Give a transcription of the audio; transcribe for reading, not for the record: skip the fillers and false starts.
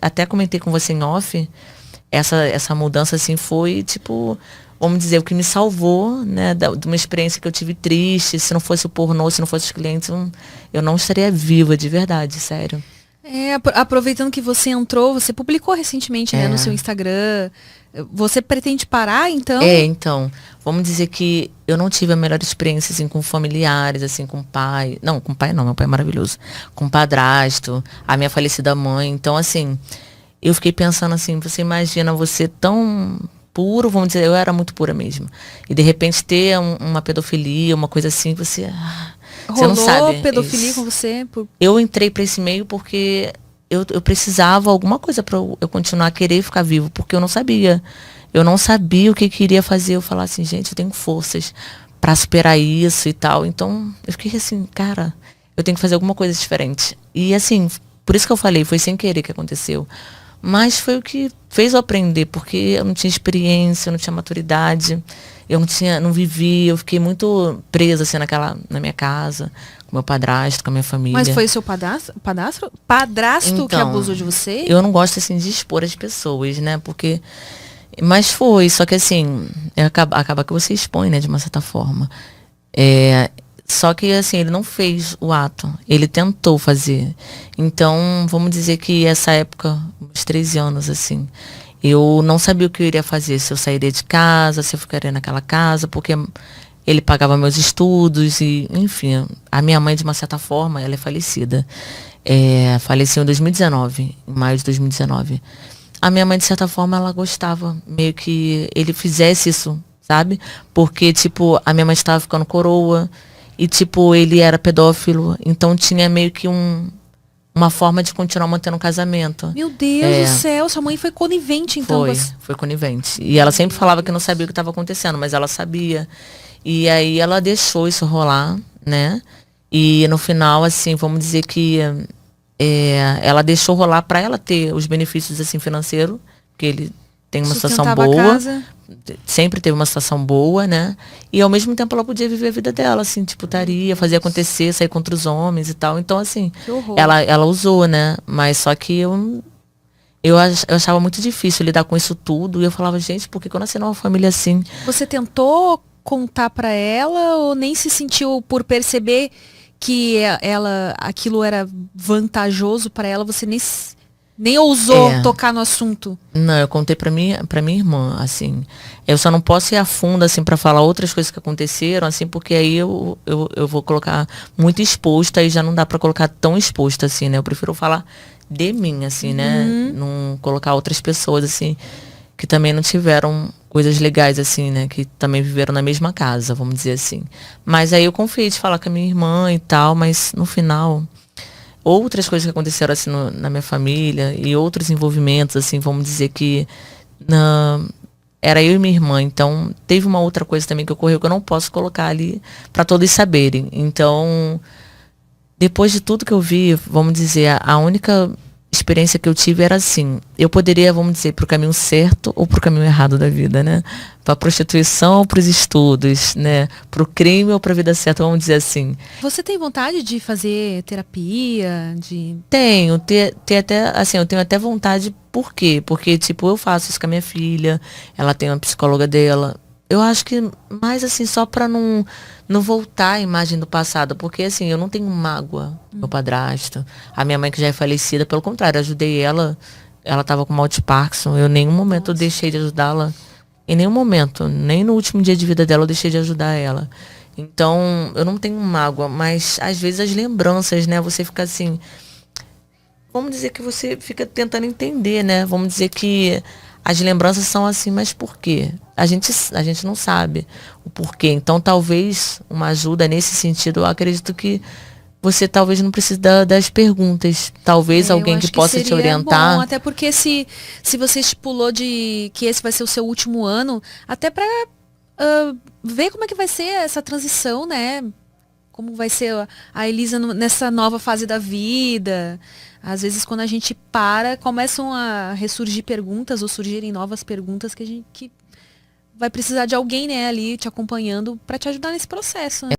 até comentei com você em off, essa mudança, assim, foi, tipo, vamos dizer, o que me salvou, né, de uma experiência que eu tive triste. Se não fosse o pornô, se não fosse os clientes, eu não estaria viva, de verdade, sério. Aproveitando que você entrou, você publicou recentemente, né, no seu Instagram. Você pretende parar, então? Então, vamos dizer que eu não tive a melhor experiência, assim, com familiares, assim, com pai. Não, com pai não, meu pai é maravilhoso. Com padrasto, a minha falecida mãe. Então, assim, eu fiquei pensando assim, você imagina você tão puro, vamos dizer, eu era muito pura mesmo. E de repente ter uma pedofilia, uma coisa assim, você não Rolou sabe. pedofilia com você? Eu entrei para esse meio porque eu precisava alguma coisa para eu continuar a querer ficar vivo, porque eu não sabia. Eu não sabia o que queria fazer. Eu falava assim, gente, eu tenho forças para superar isso e tal. Então, eu fiquei assim, cara, eu tenho que fazer alguma coisa diferente. E assim, por isso que eu falei, foi sem querer que aconteceu. Mas foi o que fez eu aprender, porque eu não tinha experiência, eu não tinha maturidade, não vivi, eu fiquei muito presa assim na minha casa, com meu padrasto, com a minha família. Mas foi seu padrasto que Então, abusou de você? eu não gosto assim de expor as pessoas, né? Porque mas foi, só que assim, acaba que você expõe, né, de uma certa forma. Só que assim, ele não fez o ato, ele tentou fazer. Então, vamos dizer que essa época, uns 13 anos, assim, eu não sabia o que eu iria fazer, se eu sairia de casa, se eu ficaria naquela casa, porque ele pagava meus estudos e, enfim, a minha mãe, de uma certa forma, ela é falecida. Faleceu em 2019, em maio de 2019. A minha mãe, de certa forma, ela gostava meio que ele fizesse isso, sabe? Porque, tipo, a minha mãe estava ficando coroa e, tipo, ele era pedófilo. Então tinha meio que uma forma de continuar mantendo o casamento. Meu Deus do céu, sua mãe foi conivente, então. Foi conivente. E ela sempre falava que não sabia o que estava acontecendo, mas ela sabia. E aí ela deixou isso rolar, né? E no final, assim, vamos dizer que ela deixou rolar para ela ter os benefícios assim financeiros, porque ele tem uma situação Sustentava a boa, casa. sempre teve uma situação boa, né? E ao mesmo tempo ela podia viver a vida dela, assim, tipo, putaria, fazer acontecer, sair contra os homens e tal. Então, assim, Que horror. ela usou, né? Mas só que eu achava muito difícil lidar com isso tudo. E eu falava, gente, por que eu nasci numa família assim? Você tentou contar pra ela ou nem se sentiu por perceber que aquilo era vantajoso pra ela, você nem ousou tocar no assunto? Não, eu contei pra minha irmã, assim. Eu só não posso ir a fundo, assim, pra falar outras coisas que aconteceram, assim, porque aí eu vou colocar muito exposta e já não dá pra colocar tão exposta, assim, né? Eu prefiro falar de mim, assim, né? Não colocar outras pessoas, assim, que também não tiveram coisas legais, assim, né? Que também viveram na mesma casa, vamos dizer assim. Mas aí eu confiei de falar com a minha irmã e tal, mas no final, outras coisas que aconteceram, assim, na minha família e outros envolvimentos, assim, vamos dizer que era eu e minha irmã. Então, teve uma outra coisa também que ocorreu que eu não posso colocar ali para todos saberem. Então, depois de tudo que eu vi, vamos dizer, a única experiência que eu tive era assim, eu poderia, vamos dizer, pro caminho certo ou pro caminho errado da vida, né? Pra prostituição ou pros estudos, né? Pro crime ou pra vida certa, vamos dizer assim. Você tem vontade de fazer terapia, Eu tenho até vontade, por quê? Porque, tipo, eu faço isso com a minha filha, ela tem uma psicóloga dela. Eu acho que mais assim, só pra não voltar a imagem do passado, porque assim, eu não tenho mágoa, meu padrasto, a minha mãe que já é falecida, pelo contrário, eu ajudei ela tava com mal de Parkinson, eu em nenhum momento deixei de ajudá-la, em nenhum momento, nem no último dia de vida dela eu deixei de ajudar ela. Então, eu não tenho mágoa, mas às vezes as lembranças, né, você fica assim, vamos dizer que você fica tentando entender, né? Vamos dizer que as lembranças são assim, mas por quê? A gente não sabe o porquê. Então, talvez uma ajuda nesse sentido, eu acredito que você talvez não precise das perguntas. Talvez alguém que possa te orientar. Bom, até porque se você estipulou de que esse vai ser o seu último ano, até para ver como é que vai ser essa transição, né? Como vai ser a Elisa nessa nova fase da vida. Às vezes, quando a gente para, começam a ressurgir perguntas ou surgirem novas perguntas que vai precisar de alguém, né, ali te acompanhando para te ajudar nesse processo, né?